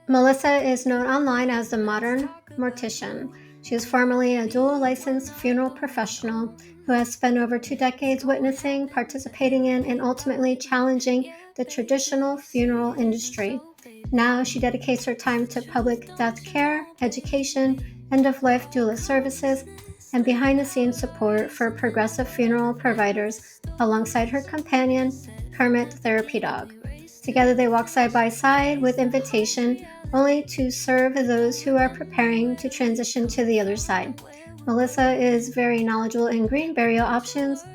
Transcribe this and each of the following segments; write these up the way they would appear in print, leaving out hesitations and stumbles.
Melissa is known online as the modern mortician. She is formerly a dual licensed funeral professional who has spent over 2 decades witnessing, participating in, and ultimately challenging the traditional funeral industry. Now she dedicates her time to public death care, education, end-of-life doula services, and behind-the-scenes support for progressive funeral providers alongside her companion, Kermit Therapy Dog. Together they walk side by side with invitation only to serve those who are preparing to transition to the other side. Melissa is very knowledgeable in green burial options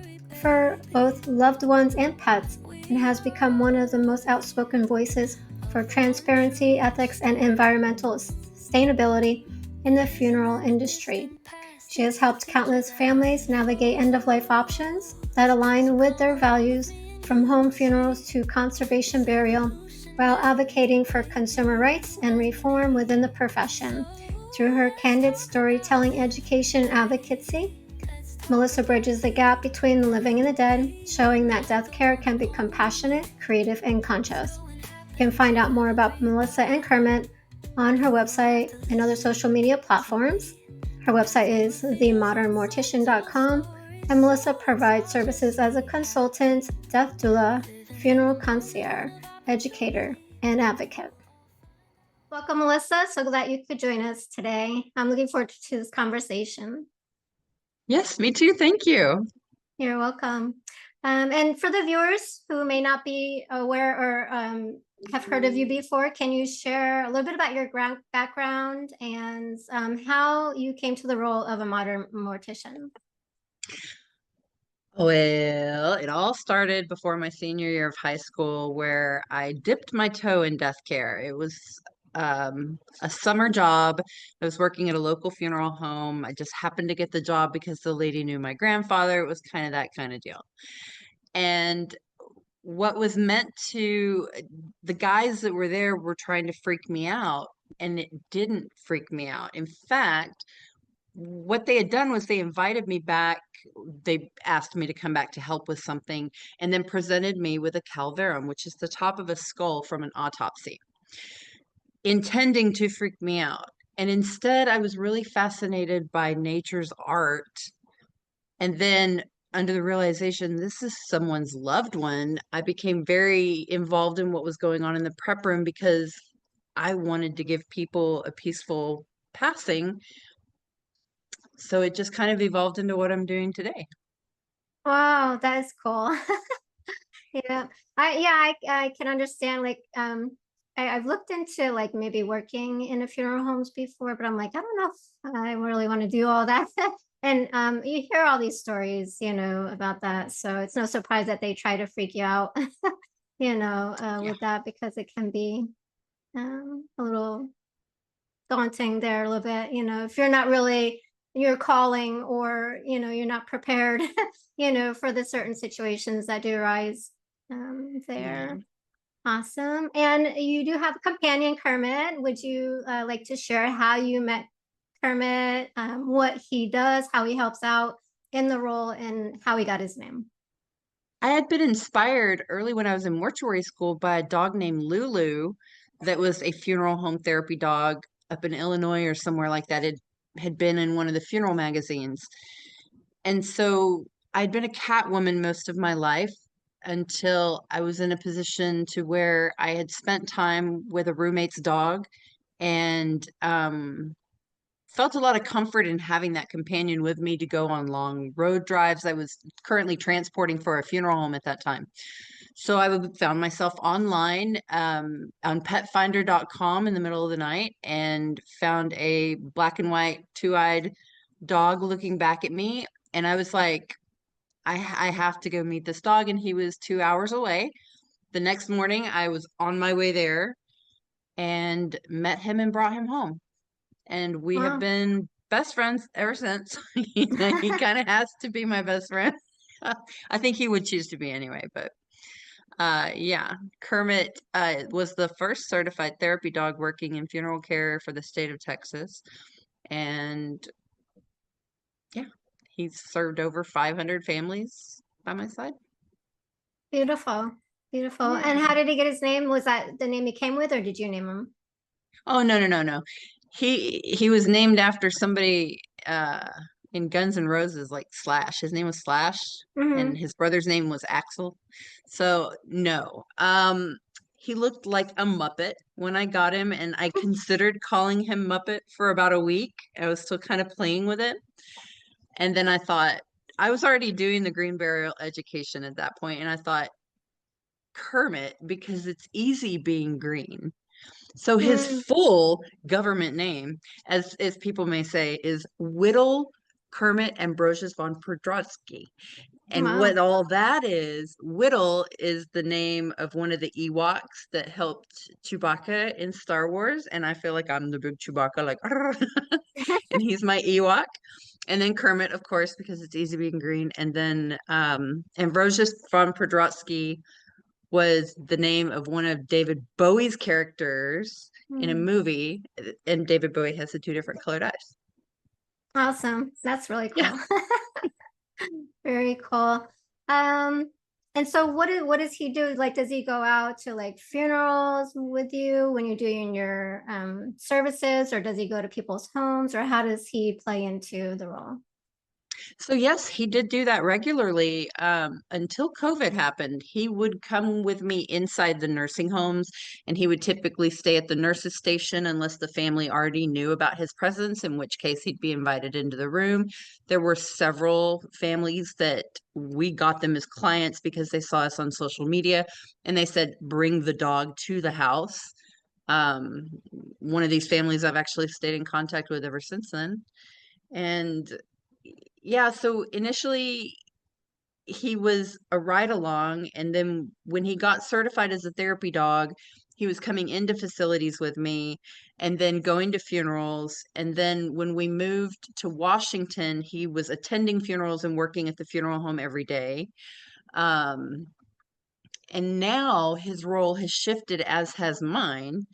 for both loved ones and pets and has become one of the most outspoken voices for transparency, ethics, and environmental sustainability in the funeral industry. She has helped countless families navigate end-of-life options that align with their values, from home funerals to conservation burial, while advocating for consumer rights and reform within the profession. Through her candid storytelling, education, and advocacy, Melissa bridges the gap between the living and the dead, showing that death care can be compassionate, creative, and conscious. You can find out more about Melissa and Kermit on her website and other social media platforms. Her website is themodernmortician.com, and Melissa provides services as a consultant, death doula, funeral concierge, educator, and advocate. Welcome, Melissa. So glad you could join us today. I'm looking forward to this conversation. Yes, me too. Thank you. You're welcome. And for the viewers who may not be aware or have heard of you before, can you share a little bit about your background and how you came to the role of a modern mortician? Well, it all started before my senior year of high school where I dipped my toe in death care. It was a summer job. I was working at a local funeral home. I just happened to get the job because the lady knew my grandfather. It was kind of that kind of deal. And what was meant to, the guys that were there were trying to freak me out, and it didn't freak me out. In fact, what they had done was they invited me back. They asked me to come back to help with something and then presented me with a calvarum, which is the top of a skull from an autopsy, intending to freak me out. And instead, I was really fascinated by nature's art. And then, under the realization this is someone's loved one, I became very involved in what was going on in the prep room because I wanted to give people a peaceful passing. So it just kind of evolved into what I'm doing today. Wow, that is cool. Yeah, I can understand. Like, I've looked into like maybe working in a funeral homes before, but I'm like, I don't know if I really want to do all that. And you hear all these stories, about that, so it's no surprise that they try to freak you out, Yeah. with that because it can be a little daunting there a little bit. If you're not really your calling or you're not prepared, for the certain situations that do arise Yeah. there. Awesome. And you do have a companion, Kermit. Would you like to share how you met Kermit, what he does, how he helps out in the role, and how he got his name? I had been inspired early when I was in mortuary school by a dog named Lulu that was a funeral home therapy dog up in Illinois or somewhere like that. It had been in one of the funeral magazines. And so I'd been a cat woman most of my life until I was in a position to where I had spent time with a roommate's dog and felt a lot of comfort in having that companion with me to go on long road drives. I was currently transporting for a funeral home at that time. So found myself online on petfinder.com in the middle of the night and found a black and white two-eyed dog looking back at me. And I was like, I have to go meet this dog. And he was 2 hours away. The next morning, I was on my way there and met him and brought him home. And we have Wow. been best friends ever since. He kind of has to be my best friend. I think he would choose to be anyway, but yeah, Kermit was the first certified therapy dog working in funeral care for the state of Texas. And yeah, he's served over 500 families by my side. Beautiful. Beautiful. And Yeah. how did he get his name? Was that the name he came with, or did you name him? Oh, no, no, no, no. He was named after somebody in Guns N' Roses, like Slash. His name was Slash, and Hmm. his brother's name was Axel. So no. He looked like a Muppet when I got him, and I considered calling him Muppet for about a week. I was still kind of playing with it. And then I thought I was already doing the Green Burial education at that point, and I thought Kermit, because it's easy being green. So his Mm. full government name, as people may say, is Whittle Kermit Ambrosius von Podrosky. And Wow. what all that is, Whittle is the name of one of the Ewoks that helped Chewbacca in Star Wars. And I feel like I'm the big Chewbacca, like, and he's my Ewok. And then Kermit, of course, because it's easy being green. And then Ambrosius von Podrosky was the name of one of David Bowie's characters in a Mm. movie, and David Bowie has the two different colored eyes. Awesome. That's really Yeah. cool. Very cool. Um, and so what does he do? Like, does he go out to like funerals with you when you're doing your services, or does he go to people's homes, or how does he play into the role? So yes, he did do that regularly until COVID happened. He would come with me inside the nursing homes, and he would typically stay at the nurses station unless the family already knew about his presence, in which case he'd be invited into the room. There were several families that we got them as clients because they saw us on social media, and they said, "Bring the dog to the house." Um, One of these families I've actually stayed in contact with ever since then. And yeah, so initially he was a ride along, and then when he got certified as a therapy dog, he was coming into facilities with me and then going to funerals. And then when we moved to Washington, he was attending funerals and working at the funeral home every day. Um, and now his role has shifted, as has mine,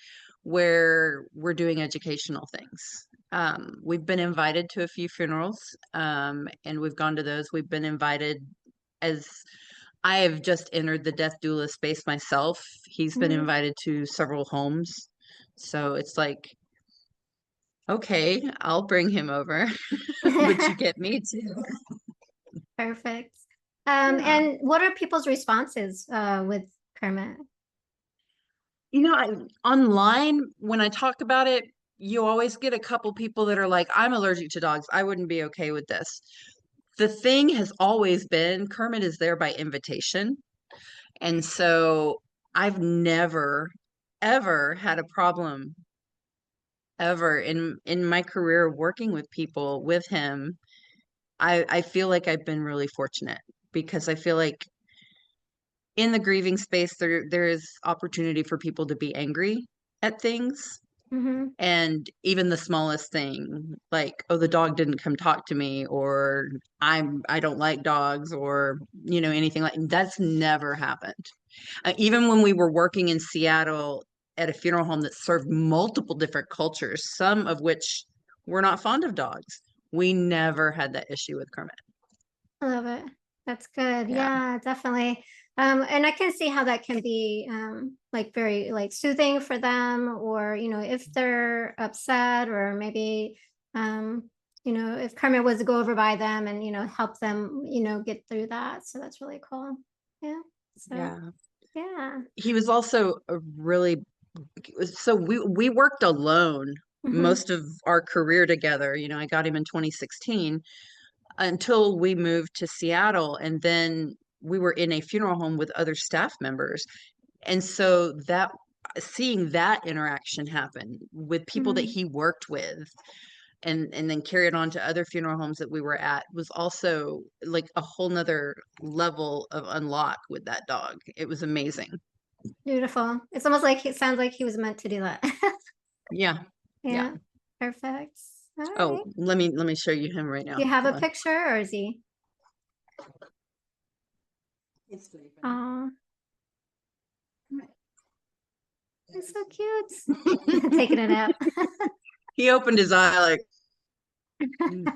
where we're doing educational things. We've been invited to a few funerals, and we've gone to those. We've been invited as I have just entered the death doula space myself. He's been Mhm. invited to several homes. So it's like, okay, I'll bring him over, but you get me too. Perfect. Yeah. And what are people's responses with Kermit? Online, when I talk about it, you always get a couple people that are like, I'm allergic to dogs. I wouldn't be okay with this. The thing has always been Kermit is there by invitation. And so I've never, ever had a problem ever in my career working with people with him. I feel like I've been really fortunate because I feel like in the grieving space there is opportunity for people to be angry at things. Hmm. And even the smallest thing, like, oh, the dog didn't come talk to me, or I don't like dogs, or anything like that's never happened. Even when we were working in Seattle at a funeral home that served multiple different cultures, some of which were not fond of dogs, we never had that issue with Kermit. I love it. That's good. Yeah. Yeah, definitely. And I can see how that can be like very like soothing for them, or if they're upset, or maybe if Kermit was to go over by them and help them get through that. So that's really cool. Yeah. So Yeah. yeah. He was also a really so we worked alone Hmm. most of our career together. I got him in 2016 until we moved to Seattle, and then we were in a funeral home with other staff members. And so that seeing that interaction happen with people that Hmm. he worked with and then carried on to other funeral homes that we were at was also like a whole nother level of unlock with that dog. It was amazing. Beautiful. It's almost like it sounds like he was meant to do that. Yeah. Yeah. Yeah. Perfect. All Oh, right. let me show you him right Do now. you have a Hold on. picture, or is he? He's sleeping. Oh, it's so cute. Taking a nap. He opened his eye like, "Mm,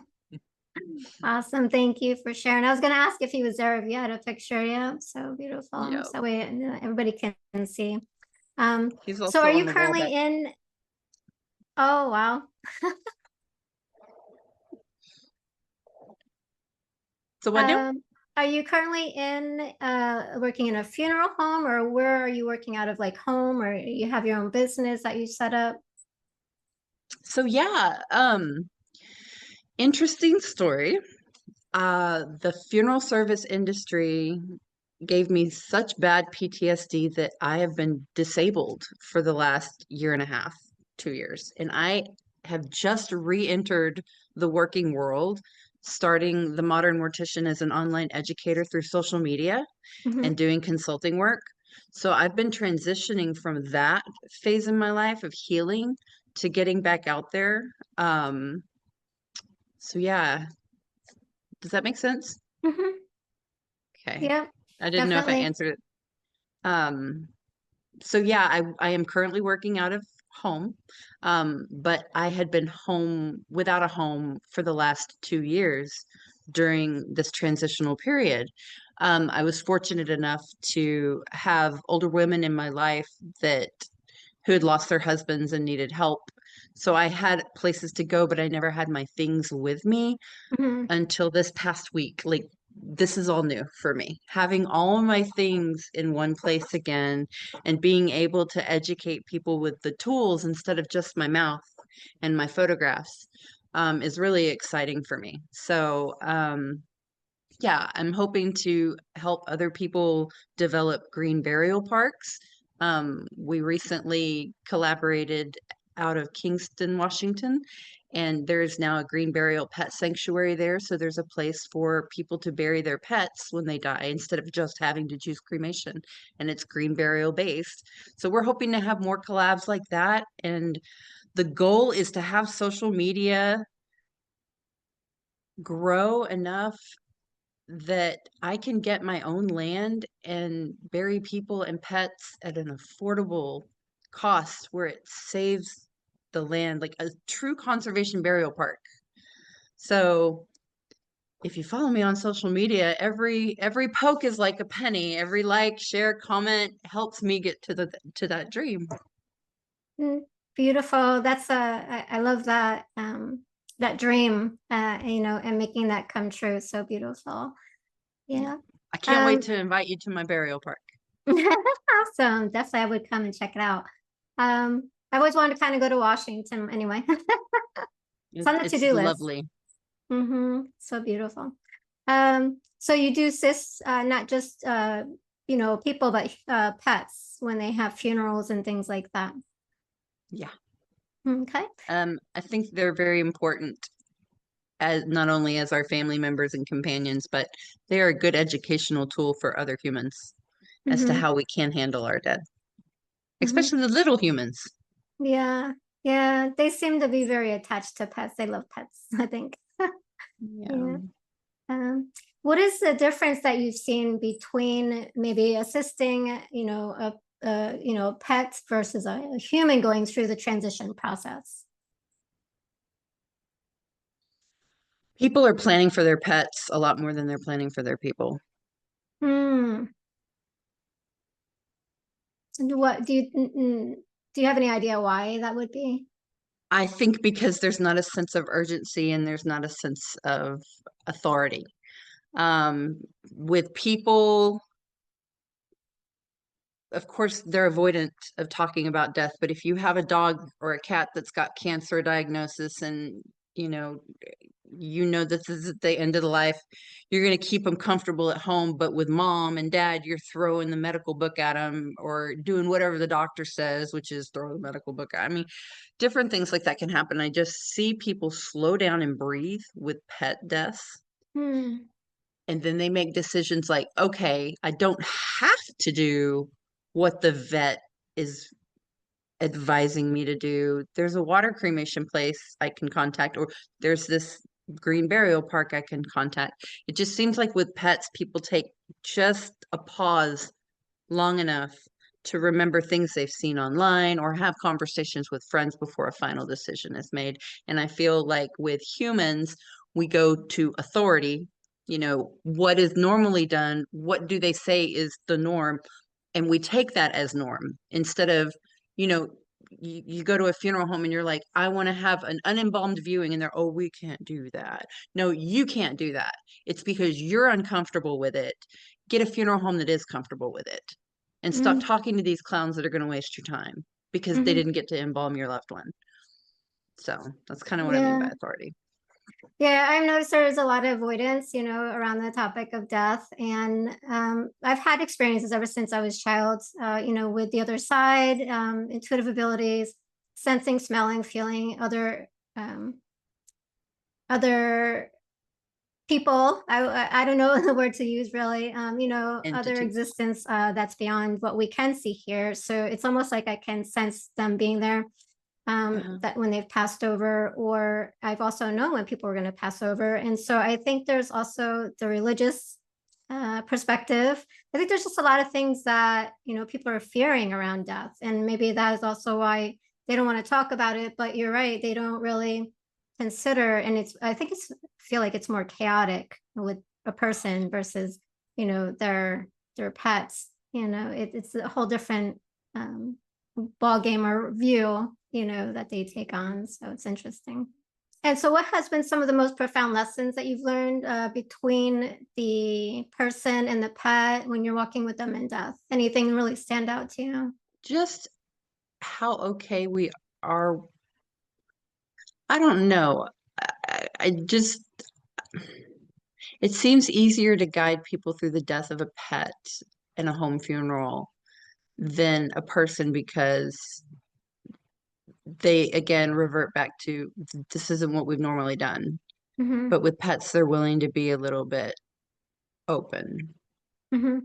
Awesome. Thank you for sharing. I was going to ask if he was there, if you had a picture. Yeah. So beautiful. yo." So that way everybody can see. So He's are also you on the wall currently back. in? Oh, wow. So what new? Um, are you currently in working in a funeral home, or where are you working out of, like home, or you have your own business that you set up? So yeah, interesting story. The funeral service industry gave me such bad PTSD that I have been disabled for the last year and a half, 2 years. And I have just re-entered the working world, starting the Modern Mortician as an online educator through social media Hmm. and doing consulting work. So I've been transitioning from that phase in my life of healing to getting back out there. Um, so yeah, does that make sense? Hmm. Okay. Yeah, I didn't know if I definitely. answered it. Um, so yeah, I am currently working out of home. But I had been home without a home for the last 2 years during this transitional period. I was fortunate enough to have older women in my life that who had lost their husbands and needed help. So I had places to go, but I never had my things with me Hmm. until this past week. Like, this is all new for me. Having all of my things in one place again and being able to educate people with the tools instead of just my mouth and my photographs is really exciting for me. So, yeah, I'm hoping to help other people develop green burial parks. We recently collaborated out of Kingston, Washington, and there's now a green burial pet sanctuary there. So there's a place for people to bury their pets when they die instead of just having to choose cremation, and it's green burial based. So we're hoping to have more collabs like that. And the goal is to have social media grow enough that I can get my own land and bury people and pets at an affordable cost where it saves the land, like a true conservation burial park. So if you follow me on social media, every poke is like a penny. Every like, share, comment helps me get to that dream. Mm, beautiful. I love that that dream, and making that come true. So beautiful. Yeah. Yeah. I can't wait Um, to invite you to my burial park. awesome. Definitely, I would come and check it out. I always wanted to kind of go to Washington anyway. It's on the It's to-do list. lovely. So beautiful. So you do sis, not just people, but pets when they have funerals and things like that. Yeah. Okay. I think they're very important as not only as our family members and companions, but they are a good educational tool for other humans as to Mm-hmm. how we can handle our dead, Mm-hmm. especially the little humans. Yeah. Yeah. They seem to be very attached to pets. They love pets, I think. Yeah. Yeah. Um, what is the difference that you've seen between maybe assisting, pets versus a human going through the transition process? People are planning for their pets a lot more than they're planning for their people. Hmm. What do you have any idea why that would be? I think because there's not a sense of urgency and there's not a sense of authority. Um, with people, of course, they're avoidant of talking about death, but if you have a dog or a cat that's got cancer diagnosis and you know this is at the end of the life, you're going to keep them comfortable at home, but with mom and dad you're throwing the medical book at them or doing whatever the doctor says, which is throw the medical book at. I mean, different things like that can happen. I just see people slow down and breathe with pet deaths, Hmm. and then they make decisions like, okay, I don't have to do what the vet is advising me to do. There's a water cremation place I can contact, or there's this green burial park I can contact. It just seems like with pets, people take just a pause long enough to remember things they've seen online or have conversations with friends before a final decision is made. And I feel like with humans, we go to authority. What is normally done? What do they say is the norm? And we take that as norm instead of, you know, you go to a funeral home and you're like, I want to have an unembalmed viewing, and they're, oh, we can't do that. No, you can't do that. It's because you're uncomfortable with it. Get a funeral home that is comfortable with it, and stop Mm-hmm. talking to these clowns that are going to waste your time because they Mm-hmm. didn't get to embalm your loved one. So that's kind of what I mean by Yeah. authority. Yeah, I've noticed there's a lot of avoidance, around the topic of death. And I've had experiences ever since I was a child, with the other side, intuitive abilities, sensing, smelling, feeling um, other people. I don't know the word to use really. Other Entities. existence that's beyond what we can see here. So it's almost like I can sense them being there, Uh-huh. that when they've passed over, or I've also known when people are going to pass over. And so I think there's also the religious perspective. I think there's just a lot of things that, people are fearing around death. And maybe that is also why they don't want to talk about it. But you're right, they don't really consider. And I think feel like it's more chaotic with a person versus, their pets. It's a whole different ball game or view, that they take on. So it's interesting. And so, what has been some of the most profound lessons that you've learned between the person and the pet when you're walking with them in death? Anything really stand out to you? Just how okay we are. I don't know. I just, it seems easier to guide people through the death of a pet in a home funeral than a person, because they again revert back to, this isn't what we've normally done. Mm-hmm. But with pets, they're willing to be a little bit open. Mm-hmm.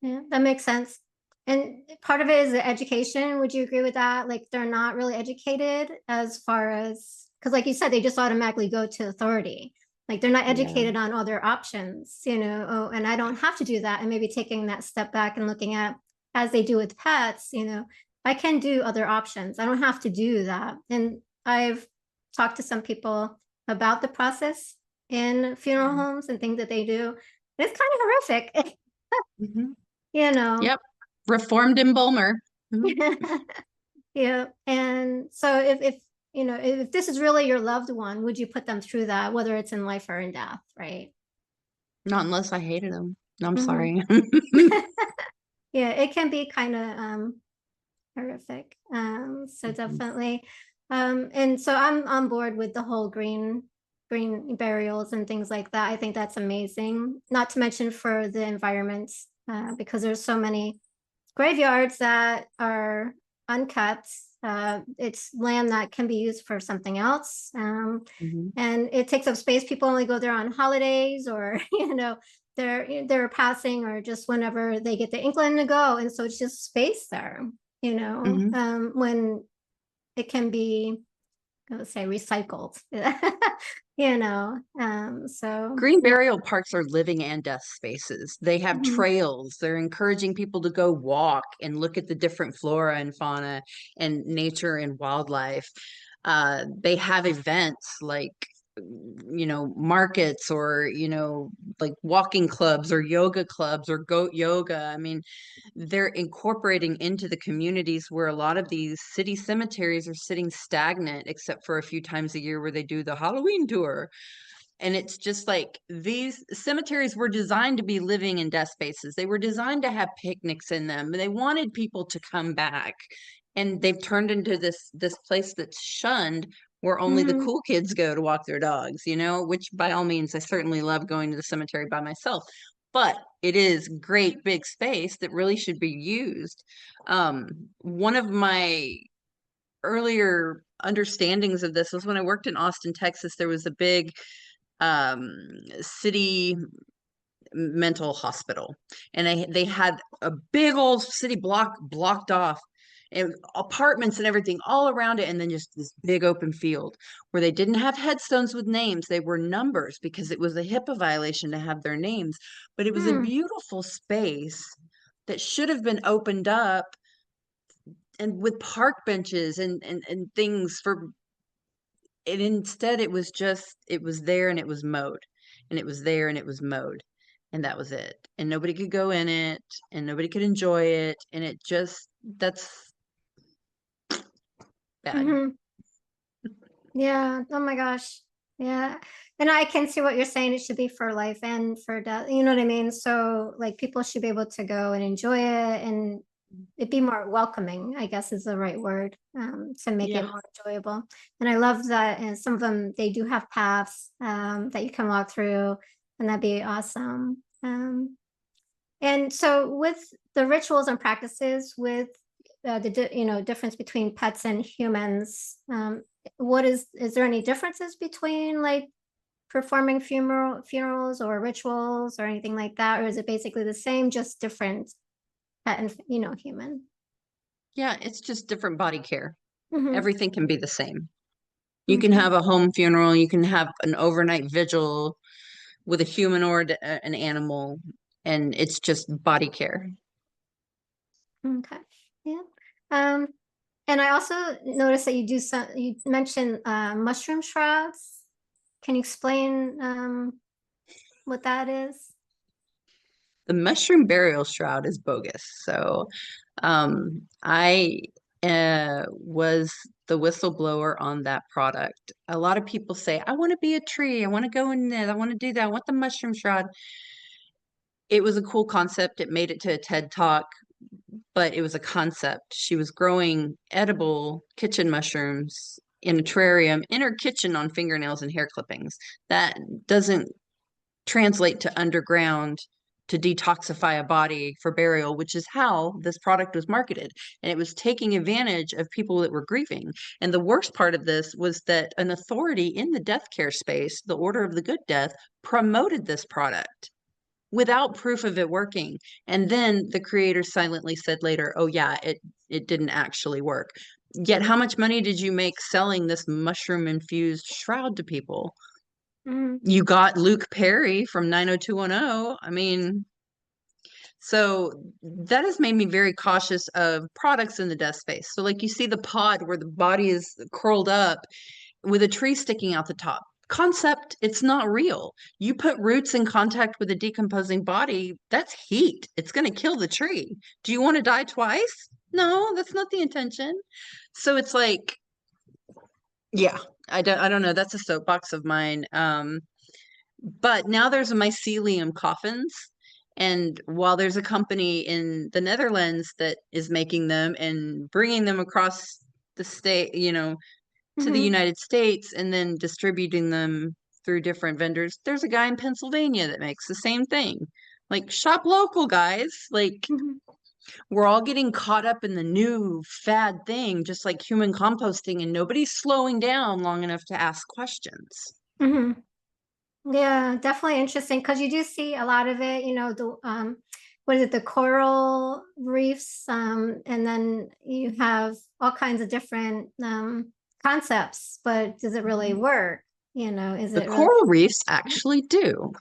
Yeah, that makes sense. And part of it is the education. Would you agree with that? Like they're not really educated as far as, because like you said, they just automatically go to authority. Like they're not Yeah. educated on other options, oh, and I don't have to do that. And maybe taking that step back and looking at, as they do with pets, I can do other options. I don't have to do that. And I've talked to some people about the process in funeral homes and things that they do. And it's kind of horrific, Mm-hmm. you know. Yep. Reformed embalmer. Mhm. Yeah. And so if this is really your loved one, would you put them through that, whether it's in life or in death, right? Not unless I hated him. No, I'm Hmm. sorry. Yeah, it can be kind of horrific. So Mhm. definitely. And so I'm on board with the whole green burials and things like that. I think that's amazing. Not to mention for the environment, because there's so many graveyards that are unkept. It's land that can be used for something else. Mhm. And it takes up space. People only go there on holidays or, they're passing or just whenever they get the inkling to go. And so it's just space there, Mhm. when it can be, let's say, recycled, so Green yeah. burial parks are living and death spaces. They have Mhm. trails. They're encouraging people to go walk and look at the different flora and fauna and nature and wildlife. They have events like, markets, or, like walking clubs or yoga clubs or goat yoga. I mean, they're incorporating into the communities where a lot of these city cemeteries are sitting stagnant, except for a few times a year where they do the Halloween tour. And it's just like, these cemeteries were designed to be living and death spaces. They were designed to have picnics in them. They wanted people to come back. And they've turned into this place that's shunned, where only the Mhm. cool kids go to walk their dogs, which by all means, I certainly love going to the cemetery by myself. But it is great big space that really should be used. One of my earlier understandings of this was when I worked in Austin, Texas. There was a big city mental hospital, and they had a big old city block blocked off, and apartments and everything all around it, and then just this big open field where they didn't have headstones with names. They were numbers because it was a HIPAA violation to have their names, but it was a Hmm. beautiful space that should have been opened up, and with park benches and things for. And instead it was just, it was there and it was mowed, and it was there and it was mowed, and that was it, and nobody could go in it, and nobody could enjoy it, and it just, that's bad. Hmm. Yeah. Oh my gosh. Yeah. And I can see what you're saying. It should be for life and for death. You know what I mean? So like people should be able to go and enjoy it and it be more welcoming, I guess is the right word, to make it Yeah. more enjoyable. And I love that and some of them they do have paths that you can walk through and that'd be awesome. And so with the rituals and practices with difference between pets and humans, what is there any differences between like performing funerals or rituals or anything like that, or is it basically the same, just different pet and human? Yeah, it's just different body care. Hmm. Everything can be the same. You can Okay. have a home funeral, you can have an overnight vigil with a human or an animal, and it's just body care. Okay. Yeah. Um, and I also noticed that you mentioned mushroom shrouds. Can you explain what that is? The mushroom burial shroud is bogus. So I was the whistleblower on that product. A lot of people say, I want to be a tree. I want to go in there. I want to do that. I want the mushroom shroud. It was a cool concept. It made it to a TED Talk, but it was a concept. She was growing edible kitchen mushrooms in a terrarium in her kitchen on fingernails and hair clippings. That doesn't translate to underground to detoxify a body for burial, which is how this product was marketed. And it was taking advantage of people that were grieving. And the worst part of this was that an authority in the death care space, the Order of the Good Death, promoted this product without proof of it working. And then the creator silently said later, oh yeah, it didn't actually work. Yet how much money did you make selling this mushroom infused shroud to people? Mm-hmm. You got Luke Perry from 90210. I mean, so that has made me very cautious of products in the death space. So like you see the pod where the body is curled up with a tree sticking out the top. Concept, it's not real. You put roots in contact with a decomposing body, that's heat. It's going to kill the tree. Do you want to die twice? No, that's not the intention. So it's like, yeah, I don't know. That's a soapbox of mine. But now there's a mycelium coffins. And while there's a company in the Netherlands that is making them and bringing them across the state, to the Mm-hmm. United States and then distributing them through different vendors, there's a guy in Pennsylvania that makes the same thing. Like, shop local, guys. Like, Mm-hmm. we're all getting caught up in the new fad thing, just like human composting, and nobody's slowing down long enough to ask questions. Mm-hmm. Yeah, definitely interesting because you do see a lot of it, the what is it, the coral reefs, and then you have all kinds of different concepts, but does it really work? Is The it really? coral reefs actually do.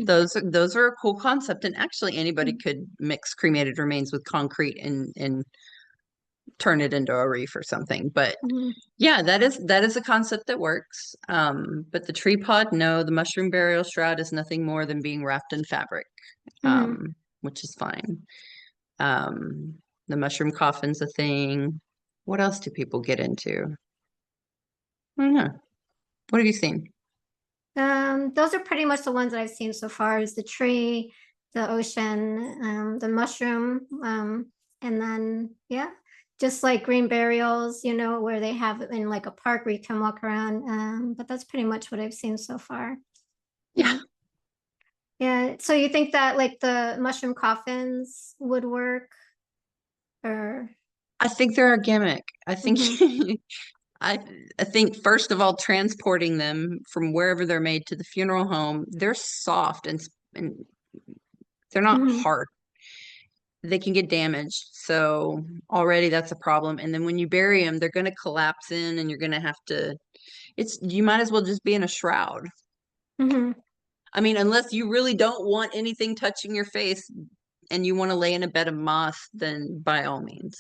Those are a cool concept, and actually anybody could mix cremated remains with concrete and turn it into a reef or something. But Mhm. yeah, that is a concept that works. But the tree pod, no, the mushroom burial shroud is nothing more than being wrapped in fabric, Mhm. which is fine. Um, the mushroom coffin's a thing. What else do people get into? I don't know. What have you seen? Those are pretty much the ones that I've seen so far is the tree, the ocean, the mushroom, and then yeah, just like green burials, where they have it in like a park where you can walk around. But that's pretty much what I've seen so far. Yeah, Yeah. Yeah. So you think that like the mushroom coffins would work or I think they're a gimmick. I think hmm. I I think first of all, transporting them from wherever they're made to the funeral home, they're soft and they're not Hmm. hard. They can get damaged. So already that's a problem. And then when you bury them, they're going to collapse in and you're going to have to, you might as well just be in a shroud. Hmm. I mean, unless you really don't want anything touching your face and you want to lay in a bed of moss, then by all means,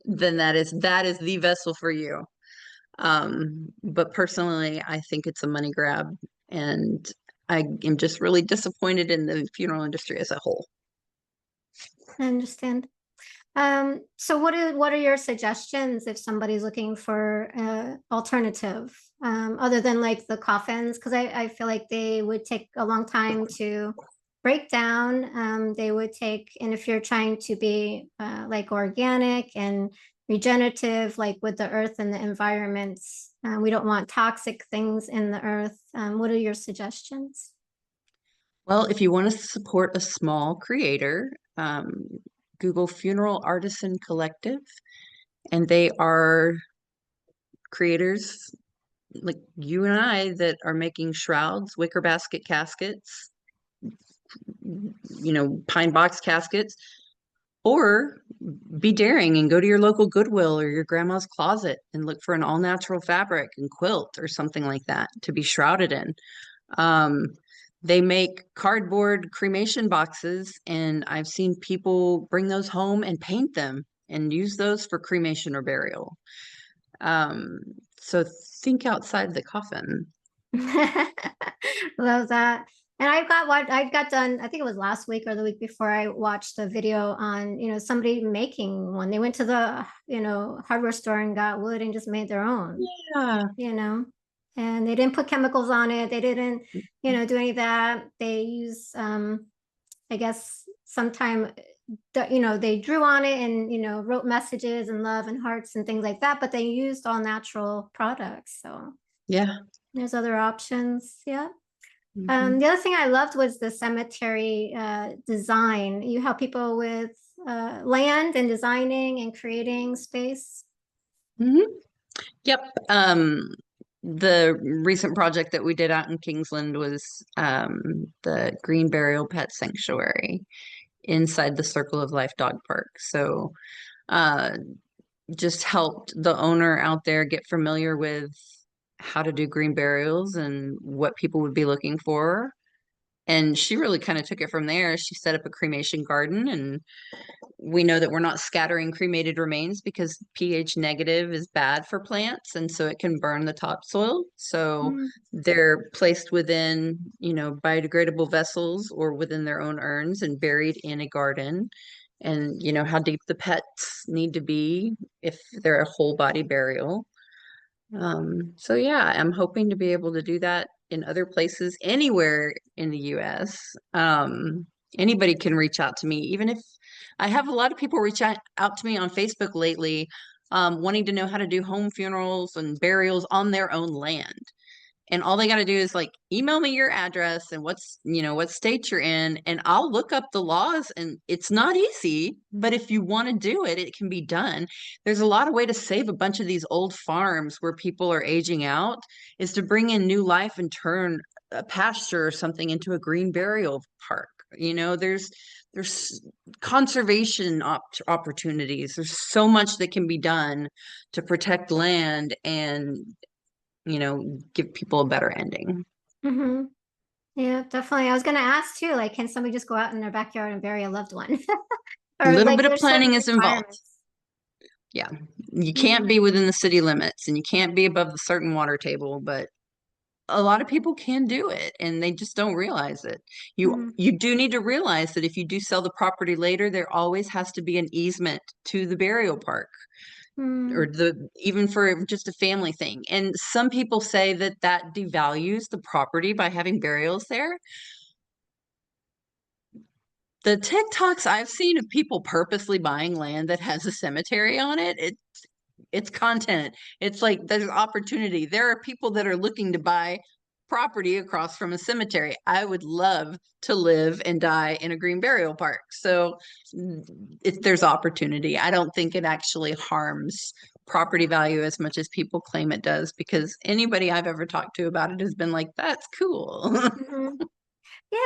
then that is the vessel for you. But personally, I think it's a money grab and I am just really disappointed in the funeral industry as a whole. I understand. So what are your suggestions if somebody's looking for alternative other than like the coffins? Because I feel like they would take a long time to break down. They would take, and if you're trying to be like organic and regenerative, like with the earth and the environments, we don't want toxic things in the earth. What are your suggestions? Well, if you want to support a small creator, Google Funeral Artisan Collective, and they are creators like you and I that are making shrouds, wicker basket caskets, pine box caskets, or be daring and go to your local Goodwill or your grandma's closet and look for an all natural fabric and quilt or something like that to be shrouded in. Um, they make cardboard cremation boxes, and I've seen people bring those home and paint them and use those for cremation or burial. Um, so think outside the coffin. Love that. And I got done, I think it was last week or the week before, I watched a video on, somebody making one. They went to the, hardware store and got wood and just made their own, Yeah. you know. And they didn't put chemicals on it. They didn't, do any of that. They use I guess sometime they drew on it and, wrote messages and love and hearts and things like that, but they used all natural products. So Yeah. there's other options. Yeah. Mhm. The other thing I loved was the cemetery design. You help people with land and designing and creating space. Mhm. Yep. The recent project that we did out in Kingsland was the Green Burial Pet Sanctuary inside the Circle of Life Dog Park. So uh, just helped the owner out there get familiar with how to do green burials and what people would be looking for. And she really kind of took it from there. She set up a cremation garden, and we know that we're not scattering cremated remains because pH negative is bad for plants, and so it can burn the topsoil. So Mm. they're placed within, biodegradable vessels or within their own urns and buried in a garden. And how deep the pets need to be if they're a whole body burial. So yeah, I'm hoping to be able to do that in other places, anywhere in the US. Anybody can reach out to me, even if I have a lot of people reach out to me on Facebook lately, wanting to know how to do home funerals and burials on their own land. And all they got to do is like email me your address and what state you're in, and I'll look up the laws. And it's not easy, but if you want to do it, it can be done. There's a lot of way to save a bunch of these old farms where people are aging out, is to bring in new life and turn a pasture or something into a green burial park. There's conservation opportunities. There's so much that can be done to protect land and give people a better ending. Hmm. Yeah, definitely. I was going to ask too, like, can somebody just go out in their backyard and bury a loved one? A Or little like bit of there's certain planning is involved. requirements. Yeah. You can't Hmm. be within the city limits and you can't be above the certain water table, but a lot of people can do it and they just don't realize it. You Hmm. you do need to realize that if you do sell the property later, there always has to be an easement to the burial park, or Hmm. the even for just a family thing. And some people say that that devalues the property by having burials there. The TikToks I've seen of people purposely buying land that has a cemetery on it, it's content. It's like there's opportunity. There are people that are looking to buy property across from a cemetery. I would love to live and die in a green burial park. So there's opportunity. I don't think it actually harms property value as much as people claim it does, because anybody I've ever talked to about it has been like, that's cool. Hmm.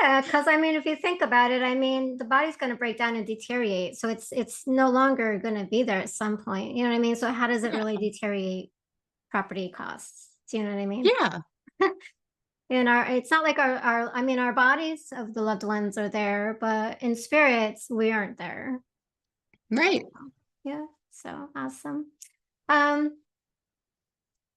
Yeah, because I mean, if you think about it, I mean, the body's going to break down and deteriorate, so it's no longer going to be there at some point. You know what I mean? So how does it really Yeah. deteriorate property costs? Do you know what I mean? Yeah. And it's not like our I mean, our bodies of the loved ones are there, but in spirits, we aren't there. Right. Yeah, so awesome. Um,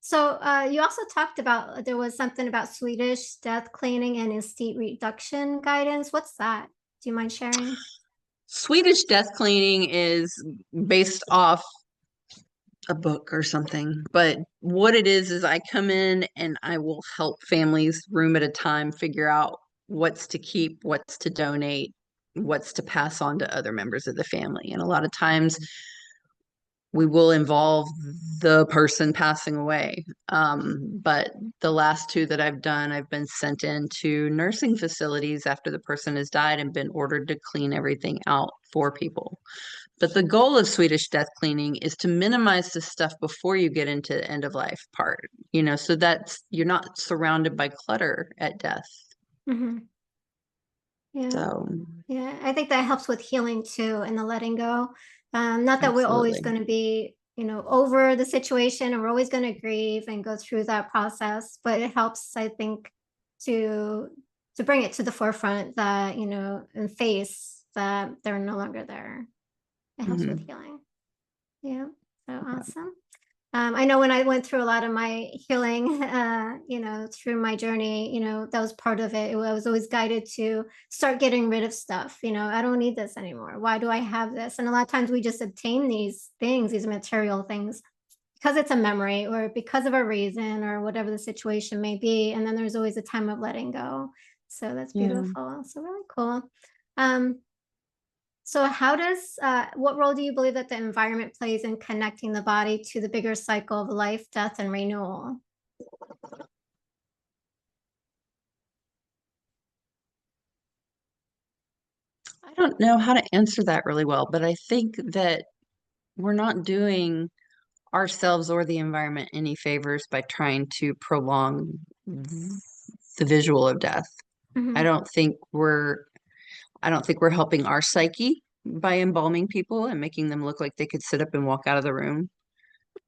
so you also talked about there was something about Swedish death cleaning and estate reduction guidance. What's that? Do you mind sharing? Swedish death cleaning is based off a book or something, but what it is I come in and I will help families room at a time figure out what's to keep, what's to donate, what's to pass on to other members of the family. And a lot of times we will involve the person passing away. But the last two that I've done, I've been sent into nursing facilities after the person has died and been ordered to clean everything out for people. But the goal of Swedish death cleaning is to minimize the stuff before you get into the end of life part, so that's you're not surrounded by clutter at death. Mm-hmm. Yeah. So, yeah, I think that helps with healing too and the letting go. Not that we're always absolutely. going to be, over the situation and we're always going to grieve and go through that process, but it helps, I think, to bring it to the forefront that, and face that they're no longer there. It helps with Mhm. healing. Yeah. So awesome. I know when I went through a lot of my healing, through my journey, that was part of it. I was always guided to start getting rid of stuff. I don't need this anymore. Why do I have this? And a lot of times we just obtain these things, these material things, because it's a memory or because of a reason or whatever the situation may be. And then there's always a time of letting go. So that's Yeah. beautiful. So really cool. Um, so what role do you believe that the environment plays in connecting the body to the bigger cycle of life, death, and renewal? I don't know how to answer that really well, but I think that we're not doing ourselves or the environment any favors by trying to prolong the visual of death. I Mhm, don't think we're I don't think we're helping our psyche by embalming people and making them look like they could sit up and walk out of the room.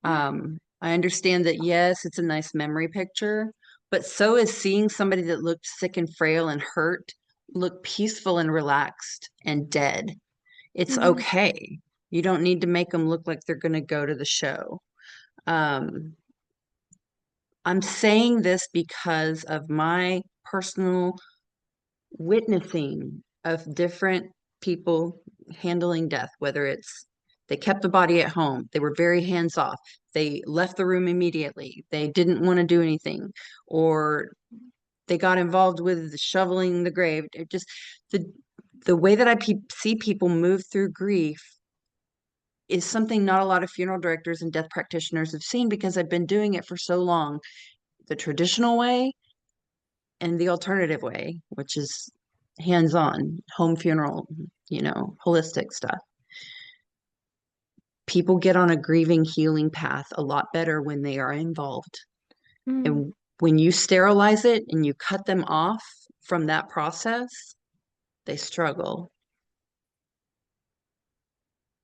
I understand that, yes, it's a nice memory picture, but so is seeing somebody that looked sick and frail and hurt look peaceful and relaxed and dead. It's mhm, okay. You don't need to make them look like they're going to go to the show. Um, I'm saying this because of my personal witnessing of different people handling death, whether it's they kept the body at home, they were very hands off, they left the room immediately, they didn't want to do anything, or they got involved with shoveling the grave. It just the the way that I see people move through grief is something not a lot of funeral directors and death practitioners have seen because I've been doing it for so long. The traditional way and the alternative way, which is hands-on, home funeral, holistic stuff. People get on a grieving healing path a lot better when they are involved. mhm, And when you sterilize it and you cut them off from that process, they struggle.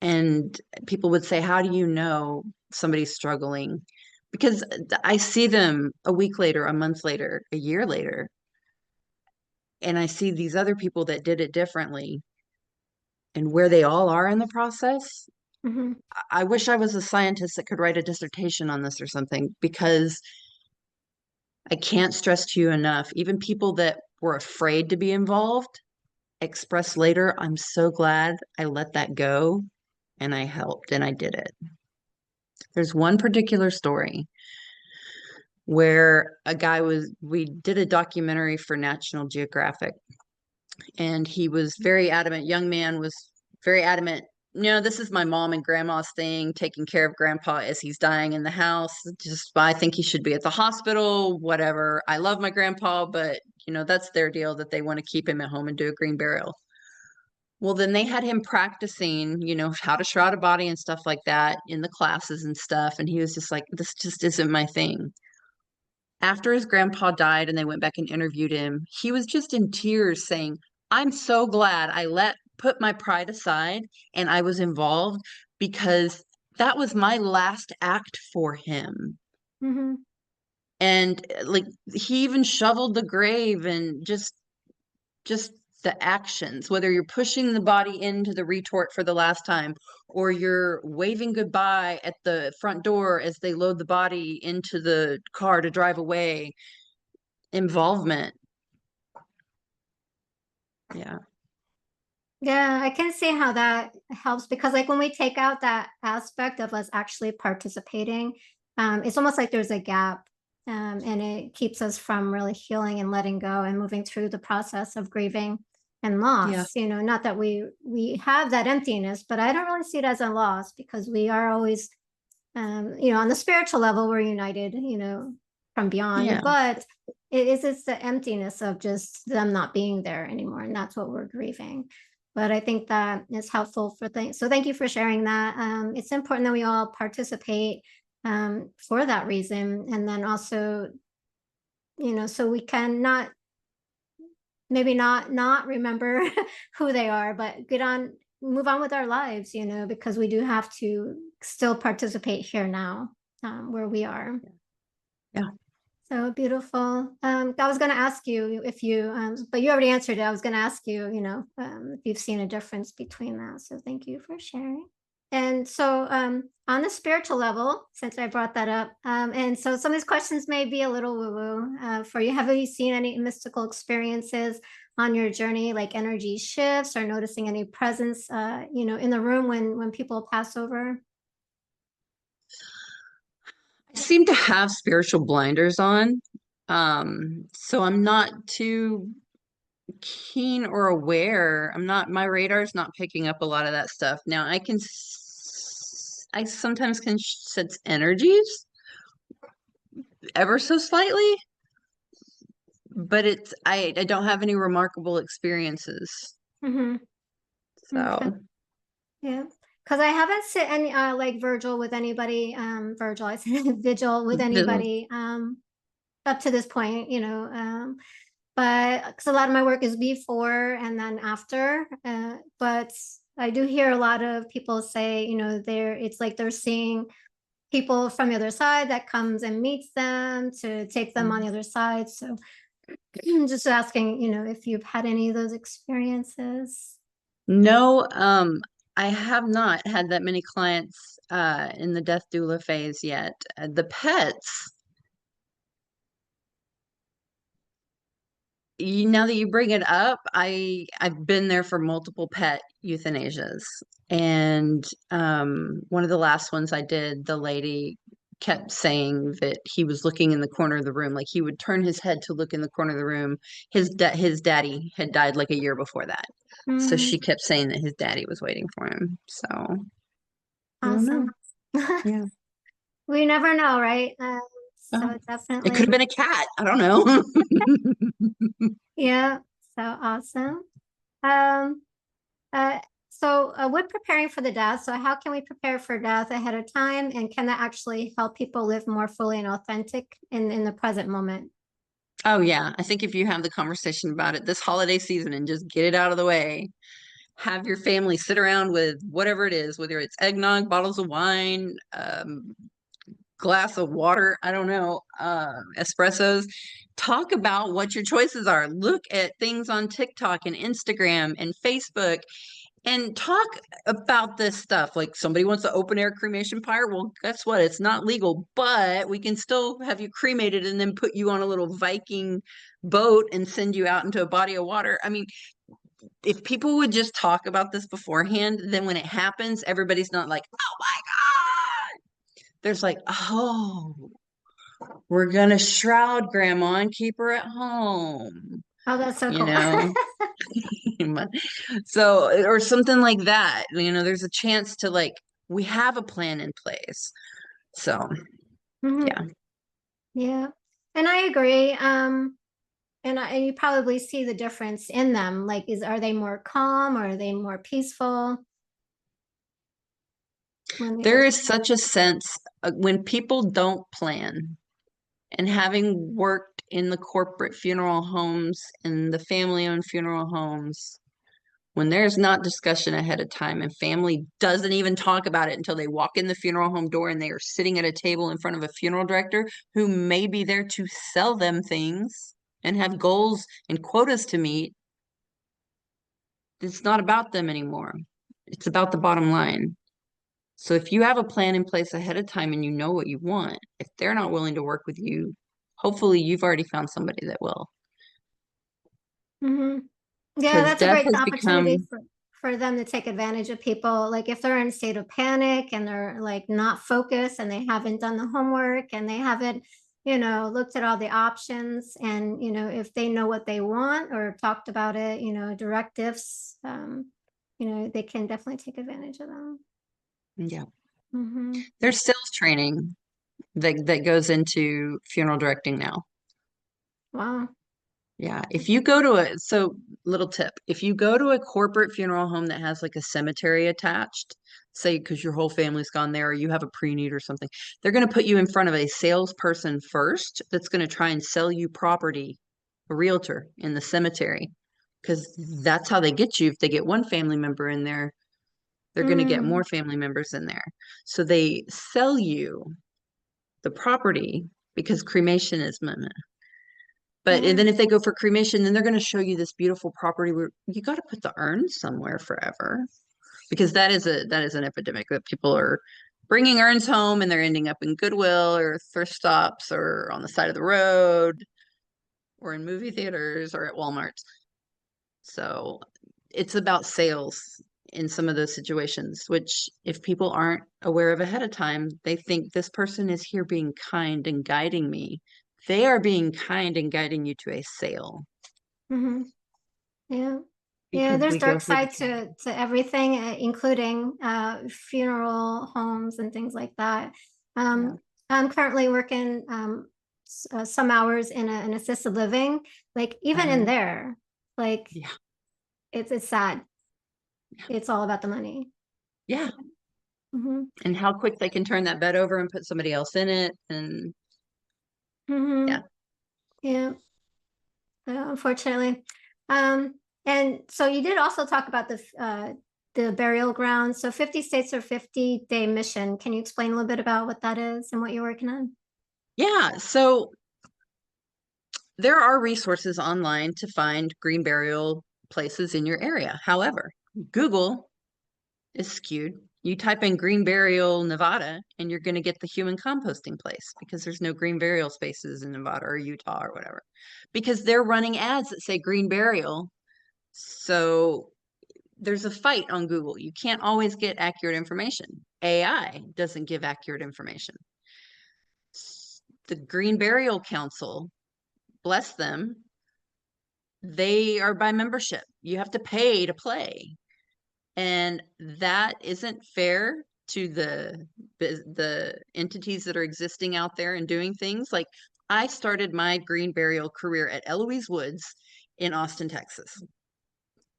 And people would say, how do you know somebody's struggling? Because I see them a week later, a month later, a year later, and I see these other people that did it differently and where they all are in the process. mhm, I wish I was a scientist that could write a dissertation on this or something because I can't stress to you enough. Even people that were afraid to be involved express later, I'm so glad I let that go and I helped and I did it. There's one particular story where we did a documentary for National Geographic, and he was very adamant, young man was very adamant. No, this is my mom and grandma's thing, taking care of grandpa as he's dying in the house. Just, I think he should be at the hospital, whatever. I love my grandpa, but that's their deal that they want to keep him at home and do a green burial. Well, then they had him practicing, how to shroud a body and stuff like that in the classes and stuff. And he was just like, this just isn't my thing. After his grandpa died and they went back and interviewed him, he was just in tears saying, I'm so glad I put my pride aside and I was involved because that was my last act for him. mhm, And like he even shoveled the grave and just the actions, whether you're pushing the body into the retort for the last time or you're waving goodbye at the front door as they load the body into the car to drive away. Involvement. Yeah. Yeah, I can see how that helps because like when we take out that aspect of us actually participating, it's almost like there's a gap, and it keeps us from really healing and letting go and moving through the process of grieving and Yeah. loss. Not that we have that emptiness, but I don't really see it as a loss because we are always, on the spiritual level, we're united, from beyond, Yeah. but it's the emptiness of just them not being there anymore, and that's what we're grieving. But I think that is helpful for things. So thank you for sharing that. It's important that we all participate for that reason, and then also, so we can not maybe not remember who they are, but move on with our lives, because we do have to still participate here now, where we are. Yeah. So beautiful. I was going to ask you if you, but you already answered it. I was going to ask you, if you've seen a difference between that. So thank you for sharing. And so, on the spiritual level, since I brought that up, and so some of these questions may be a little woo-woo for you. Have you seen any mystical experiences on your journey, like energy shifts, or noticing any presence, in the room when people pass over? I seem to have spiritual blinders on. So I'm not too keen or aware. My radar's not picking up a lot of that stuff. Now I sometimes can sense energies ever so slightly, but I don't have any remarkable experiences. Mm-hmm. Okay. So Yeah. Because I haven't sit any like Virgil with anybody, Virgil, I said Vigil with the- anybody up to this point, but because a lot of my work is before and then after. But I do hear a lot of people say, it's like they're seeing people from the other side that comes and meets them to take them on the other side. So just asking, if you've had any of those experiences. no, I have not had that many clients in the death doula phase yet. The pets, now that you bring it up, I've been there for multiple pet euthanasias, and one of the last ones I did, the lady kept saying that he was looking in the corner of the room, like he would turn his head to look in the corner of the room. His daddy had died like a year before that, so Mm, she kept saying that his daddy was waiting for him. So I don't know. awesome. Yeah. We never know, right? Oh, So it could have definitely, been a cat. I don't know. yeah. So awesome. Um, we're preparing for the death. So how can we prepare for death ahead of time? And can that actually help people live more fully and authentic in the present moment? Oh yeah, I think if you have the conversation about it this holiday season and just get it out of the way, have your family sit around with whatever it is, whether it's eggnog, bottles of wine, glass of water, I don't know, espressos. Talk about what your choices are. Look at things on TikTok and Instagram and Facebook and talk about this stuff. Like somebody wants to open air cremation pyre. Well, guess what? It's not legal, but we can still have you cremated and then put you on a little Viking boat and send you out into a body of water. I mean, if people would just talk about this beforehand, then when it happens, everybody's not like, oh my God. There's like, oh, we're gonna shroud grandma and keep her at home, Oh, that's so you cool. know? So, or something like that. There's a chance to like, we have a plan in place. So, Mhm. yeah. Yeah. And I agree. And you probably see the difference in them. Like, are they more calm or are they more peaceful when they go There through? is such a sense when people don't plan, and having worked in the corporate funeral homes and the family-owned funeral homes, when there's not discussion ahead of time and family doesn't even talk about it until they walk in the funeral home door and they are sitting at a table in front of a funeral director who may be there to sell them things and have goals and quotas to meet, it's not about them anymore. It's about the bottom line. So if you have a plan in place ahead of time and you know what you want, if they're not willing to work with you, hopefully you've already found somebody that will. Hmm. Yeah, Because that's a death great has opportunity become, for them to take advantage of people. Like if they're in a state of panic and they're like not focused and they haven't done the homework and they haven't, looked at all the options, and, if they know what they want or talked about it, directives, they can definitely take advantage of them. Yeah. Mm-hmm. There's sales training that goes into funeral directing now. Wow. Yeah. If you go to little tip, if you go to a corporate funeral home that has like a cemetery attached, say because your whole family's gone there or you have a preneed or something, they're going to put you in front of a salesperson first that's going to try and sell you property, a realtor in the cemetery, because that's how they get you. If they get one family member in there, they're going to get Mm. more family members in there. So they sell you the property because cremation is but and Yeah. then if they go for cremation, then they're going to show you this beautiful property where you got to put the urn somewhere forever, because that is an epidemic that people are bringing urns home and they're ending up in Goodwill or thrift stops or on the side of the road or in movie theaters or at Walmart. So it's about sales in some of those situations, which if people aren't aware of ahead of time, they think this person is here being kind and guiding me. They are being kind and guiding you to a sale Mm-hmm. Yeah. Yeah, because there's we go dark for the side to everything, including funeral homes and things like that. yeah. I'm currently working some hours in an assisted living. Like even in Uh-huh. there, like Yeah. it's sad. It's all about the money. Yeah. Mm-hmm. And how quick they can turn that bed over and put somebody else in it. And Mm-hmm. yeah. Yeah, unfortunately. Um, and so you did also talk about the burial ground. So 50 states or 50-day mission. Can you explain a little bit about what that is and what you're working on? Yeah. So there are resources online to find green burial places in your area. However, Google is skewed. You type in green burial Nevada and you're going to get the human composting place because there's no green burial spaces in Nevada or Utah or whatever, because they're running ads that say green burial. So there's a fight on Google. You can't always get accurate information. AI doesn't give accurate information. The Green Burial Council, bless them, they are by membership. You have to pay to play. And that isn't fair to the entities that are existing out there and doing things. Like I started my green burial career at Eloise Woods in Austin, Texas.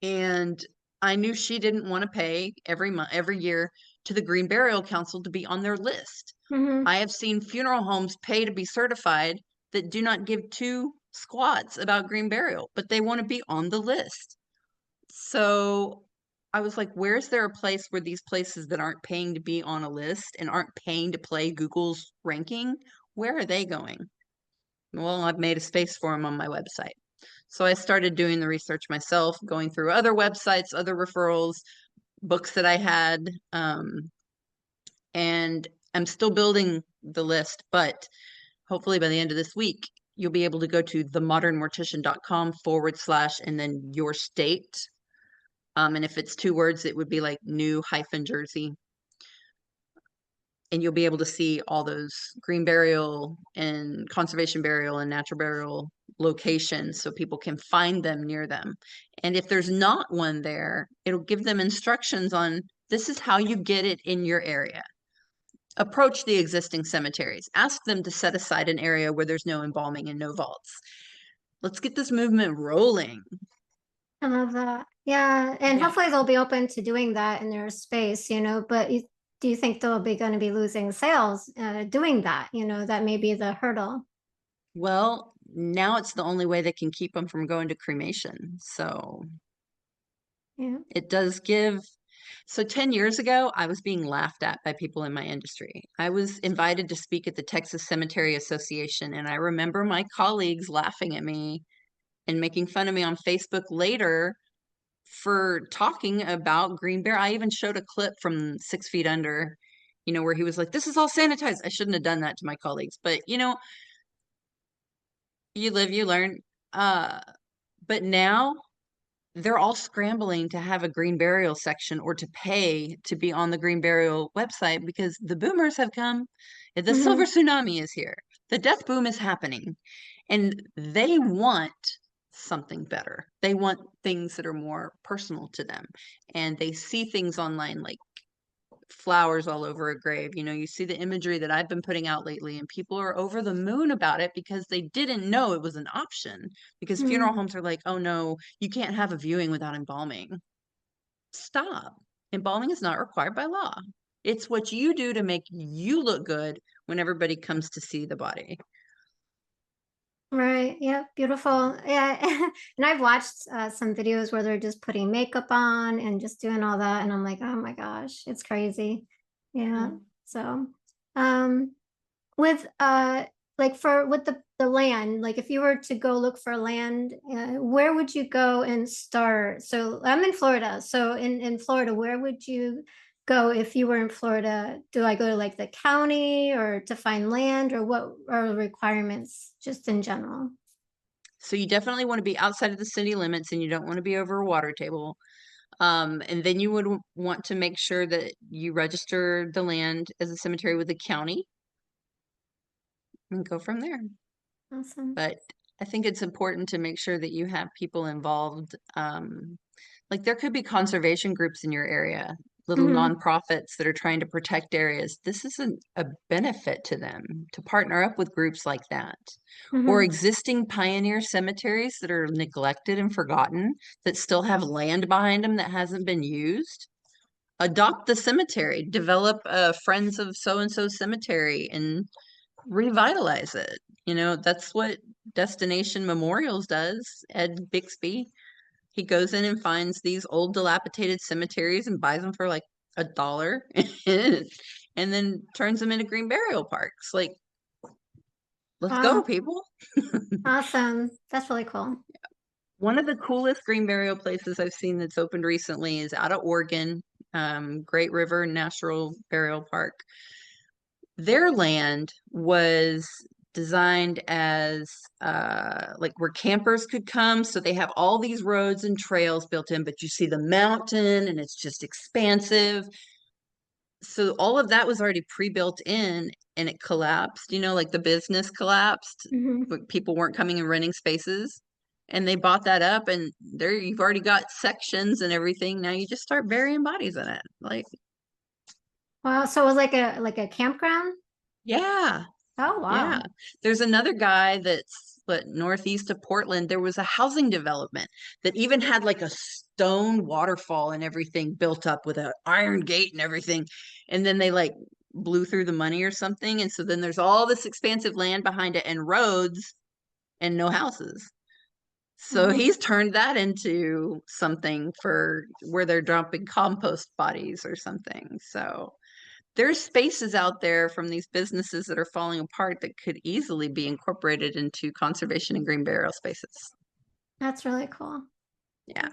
And I knew she didn't want to pay every year to the Green Burial Council to be on their list. Mm-hmm. I have seen funeral homes pay to be certified that do not give two squats about green burial, but they want to be on the list. So I was like, where's there a place where these places that aren't paying to be on a list and aren't paying to play Google's ranking, where are they going? Well, I've made a space for them on my website. So I started doing the research myself, going through other websites, other referrals, books that I had, and I'm still building the list, but hopefully by the end of this week, you'll be able to go to themodernmortician.com/ and then your state. And if it's 2 words, it would be like New-Jersey. And you'll be able to see all those green burial and conservation burial and natural burial locations so people can find them near them. And if there's not one there, it'll give them instructions on this is how you get it in your area. Approach the existing cemeteries. Ask them to set aside an area where there's no embalming and no vaults. Let's get this movement rolling. I love that. Yeah, and Yeah. hopefully they'll be open to doing that in their space, but do you think they'll be going to be losing sales doing that? That may be the hurdle. Well, now it's the only way they can keep them from going to cremation. So Yeah. it does give. So 10 years ago, I was being laughed at by people in my industry. I was invited to speak at the Texas Cemetery Association, and I remember my colleagues laughing at me and making fun of me on Facebook later for talking about green bear. I even showed a clip from 6 Feet Under, where he was like, this is all sanitized. I shouldn't have done that to my colleagues, but you live, you learn. Uh, but now they're all scrambling to have a green burial section or to pay to be on the green burial website because the boomers have come. The silver Hmm. tsunami is here. The death boom is happening. And they want something better. They want things that are more personal to them. And they see things online like flowers all over a grave. You know, you see the imagery that I've been putting out lately, and people are over the moon about it because they didn't know it was an option. Because funeral Hmm. homes are like, oh no, you can't have a viewing without embalming. Stop. Embalming is not required by law. It's what you do to make you look good when everybody comes to see the body. Right. Yeah. Beautiful. Yeah. And I've watched some videos where they're just putting makeup on and just doing all that. And I'm like, oh my gosh, it's crazy. Yeah. Yeah. So, um, with like for with the land, like if you were to go look for land, where would you go and start? So I'm in Florida. So in Florida, where would you go if you were in Florida? Do I go to like the county or to find land, or what are the requirements just in general? So you definitely want to be outside of the city limits and you don't want to be over a water table. And then you would want to make sure that you register the land as a cemetery with the county and go from there. Awesome. But I think it's important to make sure that you have people involved. Like there could be conservation groups in your area, little Hmm. nonprofits that are trying to protect areas. This isn't a benefit to them to partner up with groups like that. Or Hmm. existing pioneer cemeteries that are neglected and forgotten that still have land behind them that hasn't been used. Adopt the cemetery, develop a Friends of so and so cemetery and revitalize it. You know, that's what Destination Memorials does. Ed Bixby, he goes in and finds these old dilapidated cemeteries and buys them for like $1 and then turns them into green burial parks. Like, let's go, Wow. people. Awesome. That's really cool. One of the coolest green burial places I've seen that's opened recently is out of Oregon, Great River Natural Burial Park. Their land was designed as like where campers could come. So they have all these roads and trails built in, but you see the mountain and it's just expansive. So all of that was already pre-built in and it collapsed, you know, like the business collapsed, Hmm. but people weren't coming and renting spaces. And they bought that up and there you've already got sections and everything. Now you just start burying bodies in it. Like, Wow. So it was like a campground? yeah. Oh, Yeah. wow. There's another guy that's what northeast of Portland. There was a housing development that even had like a stone waterfall and everything built up with an iron gate and everything. And then they like blew through the money or something. And so then there's all this expansive land behind it and roads and no houses. So Wow. he's turned that into something for where they're dumping compost bodies or something. So there's spaces out there from these businesses that are falling apart that could easily be incorporated into conservation and green burial spaces. That's really cool. Yeah.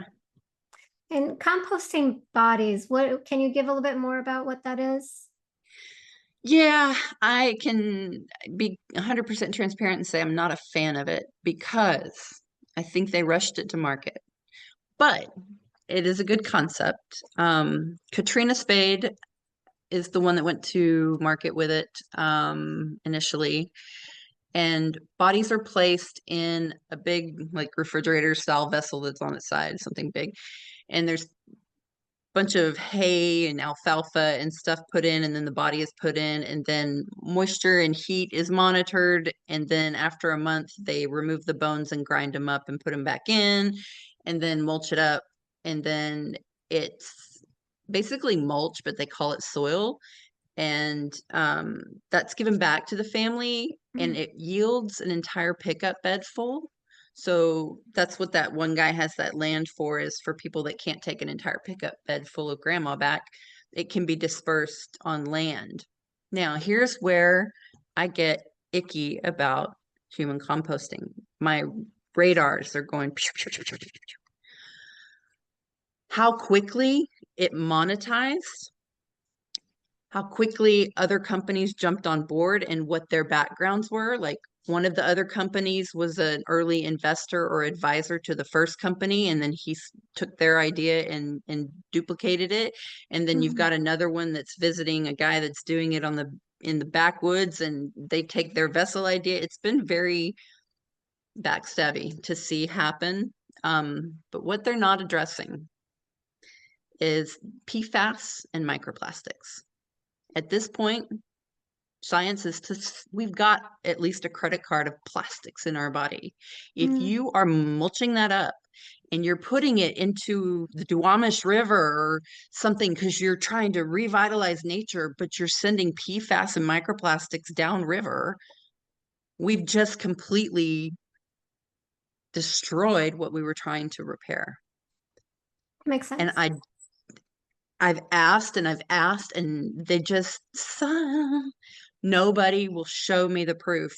And composting bodies, what can you give a little bit more about what that is? Yeah, I can be 100% transparent and say I'm not a fan of it because I think they rushed it to market. But it is a good concept. Katrina Spade is the one that went to market with it initially. And bodies are placed in a big, like refrigerator style vessel that's on its side, something big. And there's a bunch of hay and alfalfa and stuff put in, and then the body is put in, and then moisture and heat is monitored. And then after a month, they remove the bones and grind them up and put them back in, and then mulch it up. And then it's basically mulch, but they call it soil and that's given back to the family and Mhm. it yields an entire pickup bed full. So that's what that one guy has that land for is for people that can't take an entire pickup bed full of grandma back. It can be dispersed on land. Now, here's where I get icky about human composting. My radars are going pew, pew, pew, pew, pew, pew. How quickly it monetized, how quickly other companies jumped on board and what their backgrounds were. Like One of the other companies was an early investor or advisor to the first company, and then he took their idea and duplicated it. And then you've got another one that's visiting a guy that's doing it in the backwoods, and they take their vessel idea. It's been very backstabby to see happen. But what they're not addressing is PFAS and microplastics. At this point, science is we've got at least a credit card of plastics in our body. If you are mulching that up and you're putting it into the Duwamish River or something because you're trying to revitalize nature, but you're sending PFAS and microplastics downriver, we've just completely destroyed what we were trying to repair. Makes sense. And I've asked and they just nobody will show me the proof.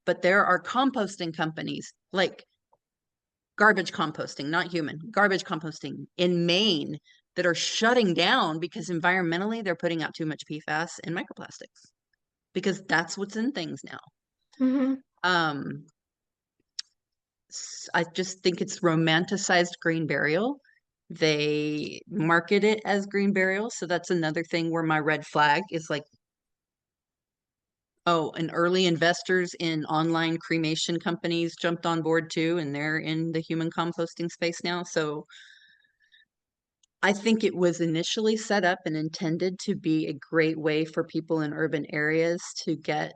But there are composting companies like garbage composting, not human, garbage composting in Maine that are shutting down because environmentally they're putting out too much PFAS and microplastics because that's what's in things now. I just think it's romanticized green burial. They market it as green burial. So that's another thing where my red flag is like, oh, and early investors in online cremation companies jumped on board too, and they're in the human composting space now. So I think it was initially set up and intended to be a great way for people in urban areas to get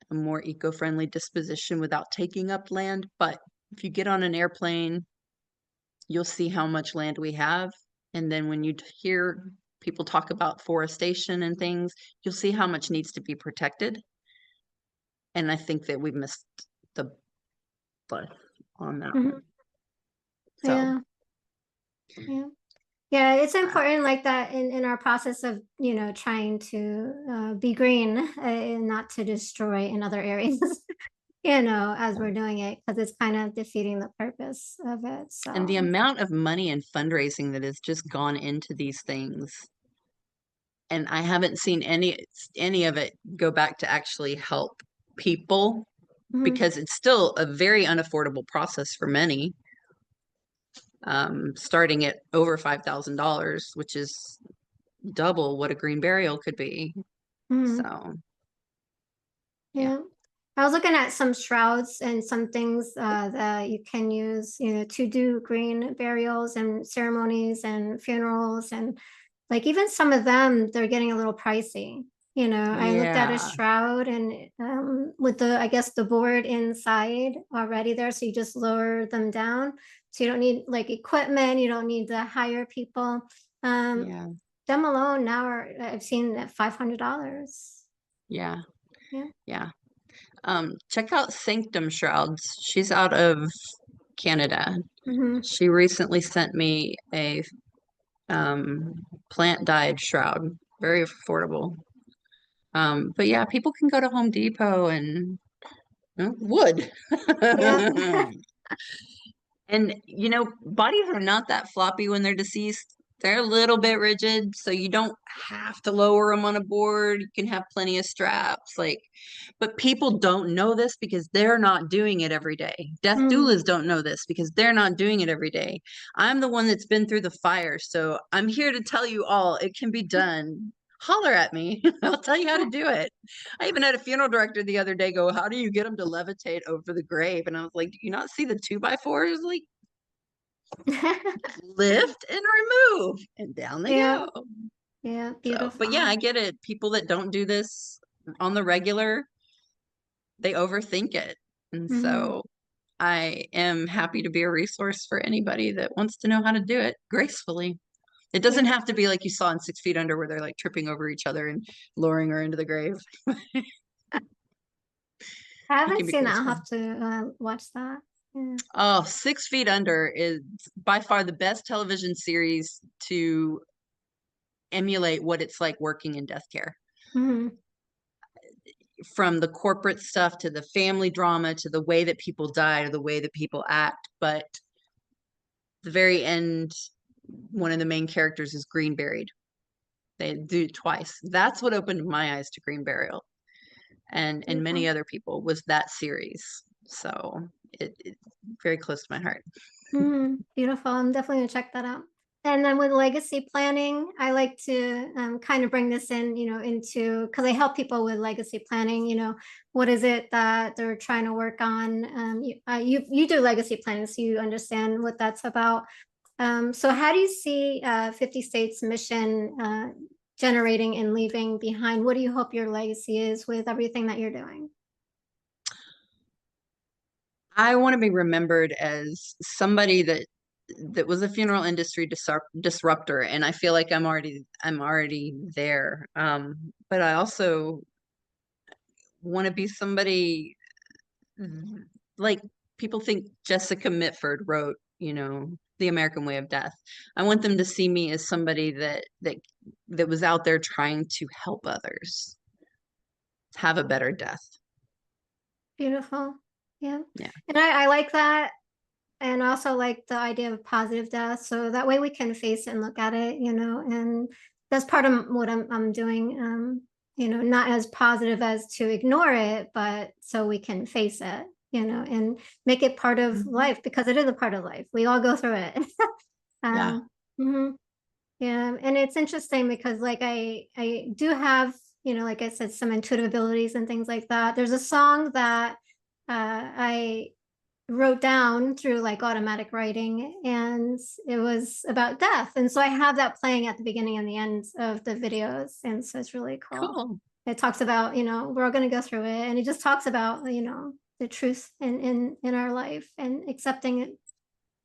a more eco-friendly disposition without taking up land. But if you get on an airplane, you'll see how much land we have. And then when you hear people talk about forestation and things, you'll see how much needs to be protected. And I think that we missed the butt on that one. So, yeah, it's important like that in our process of, trying to be green and not to destroy in other areas, as we're doing it, because it's kind of defeating the purpose of it. So, and the amount of money and fundraising that has just gone into these things, and I haven't seen any of it go back to actually help people because it's still a very unaffordable process for many. Starting at over $5,000, which is double what a green burial could be. So, yeah. I was looking at some shrouds and some things that you can use, to do green burials and ceremonies and funerals. And like even some of them, they're getting a little pricey. I looked at a shroud and with I guess the board inside already there. So you just lower them down. So you don't need like equipment. You don't need to hire people. Them alone now I've seen at $500. Yeah. Check out Sanctum Shrouds. She's out of Canada. She recently sent me a plant dyed shroud, very affordable. But yeah, people can go to Home Depot and wood. And bodies are not that floppy when they're deceased. They're a little bit rigid, so you don't have to lower them on a board. You can have plenty of straps, but people don't know this because they're not doing it every day. Death doulas don't know this because they're not doing it every day. I'm the one that's been through the fire, so I'm here to tell you all it can be done. Holler at me. I'll tell you how to do it. I even had a funeral director the other day go, how do you get them to levitate over the grave? And I was like, do you not see the 2x4s? Like, lift and remove, and down they go. Yeah, beautiful. So, but yeah, I get it. People that don't do this on the regular, they overthink it. And so I am happy to be a resource for anybody that wants to know how to do it gracefully. It doesn't have to be like you saw in 6 Feet Under where they're like tripping over each other and lowering her into the grave. I haven't seen that. I'll have to watch that. Yeah. Oh, 6 Feet Under is by far the best television series to emulate what it's like working in death care. From the corporate stuff to the family drama to the way that people die to the way that people act. But the very end, one of the main characters is green buried. They do it twice. That's what opened my eyes to green burial. and many other people, was that series. So it's very close to my heart. Beautiful. I'm definitely gonna check that out. And then with legacy planning, I like to kind of bring this in, into, because I help people with legacy planning. What is it that they're trying to work on? You do legacy planning, so you understand what that's about. So how do you see 50 States mission generating and leaving behind? What do you hope your legacy is with everything that you're doing? I want to be remembered as somebody that was a funeral industry disruptor, and I feel like I'm already there. But I also want to be somebody like people think Jessica Mitford wrote, The American Way of Death. I want them to see me as somebody that was out there trying to help others have a better death. Beautiful. Yeah. Yeah. And I like that. And also like the idea of positive death. So that way we can face it and look at it, and that's part of what I'm doing. Not as positive as to ignore it, but so we can face it, and make it part of life, because it is a part of life. We all go through it. Yeah. Mhm. Yeah. And it's interesting because like I do have, like I said, some intuitive abilities and things like that. There's a song that I wrote down through like automatic writing, and it was about death. And so I have that playing at the beginning and the end of the videos. And so it's really cool. Cool. It talks about, we're all going to go through it. And it just talks about, the truth in our life and accepting it.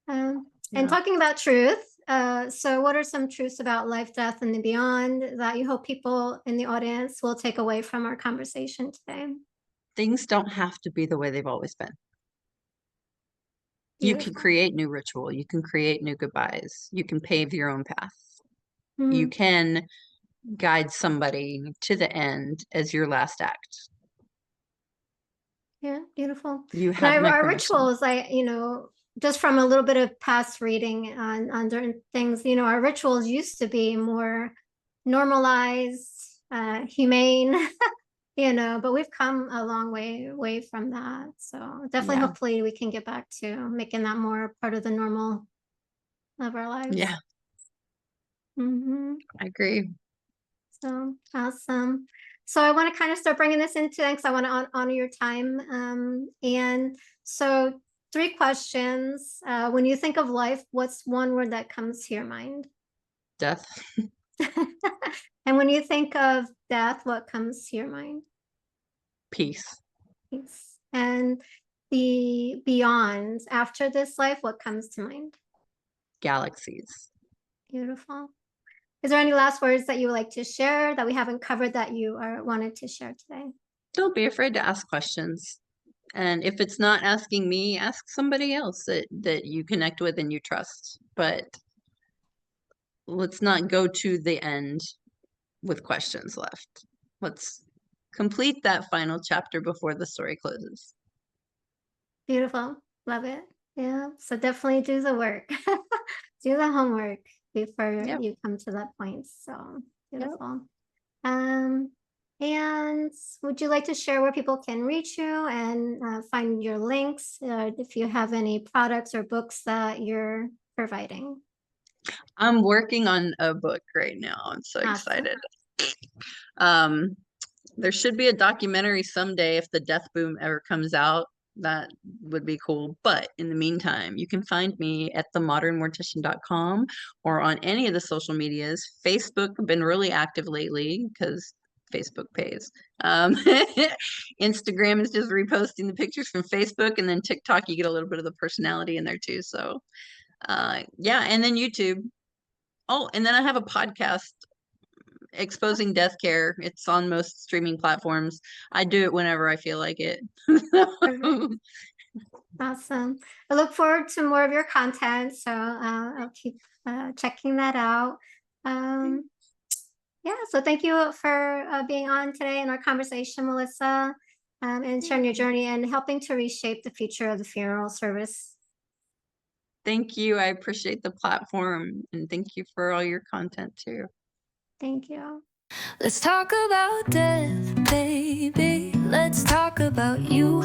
And talking about truth. So what are some truths about life, death, and the beyond that you hope people in the audience will take away from our conversation today? Things don't have to be the way they've always been. You can create new ritual. You can create new goodbyes. You can pave your own path. You can guide somebody to the end as your last act. Yeah, beautiful. You And have my our permission. rituals, just from a little bit of past reading on certain things, our rituals used to be more normalized, humane, but we've come a long way from that. So definitely, Yeah. hopefully we can get back to making that more part of the normal of our lives. Yeah. I agree. So awesome. So I want to kind of start bringing this into because I want to honor your time. And so 3 questions. When you think of life, what's one word that comes to your mind? Death. And when you think of death, what comes to your mind? Peace. Peace. And the beyond, after this life, what comes to mind? Galaxies. Beautiful. Is there any last words that you would like to share that we haven't covered that you wanted to share today? Don't be afraid to ask questions. And if it's not asking me, ask somebody else that you connect with and you trust. But let's not go to the end with questions left. Let's complete that final chapter before the story closes. Beautiful. Love it. Yeah. So definitely do the work. Do the homework before you come to that point. So beautiful. And would you like to share where people can reach you and find your links if you have any products or books that you're providing? I'm working on a book right now. I'm so excited. There should be a documentary someday if the death boom ever comes out. That would be cool. But in the meantime, you can find me at themodernmortician.com or on any of the social medias. Facebook, I've been really active lately because Facebook pays. Instagram is just reposting the pictures from Facebook, and then TikTok, you get a little bit of the personality in there too. So yeah, and then YouTube. Oh, and then I have a podcast, Exposing Death Care. It's on most streaming platforms. I do it whenever I feel like it. Awesome. I look forward to more of your content. So I'll keep checking that out. Yeah, so thank you for being on today in our conversation, Melissa, and sharing your journey and helping to reshape the future of the funeral service. Thank you. I appreciate the platform, and thank you for all your content too. Thank you. Let's talk about death, baby. about you.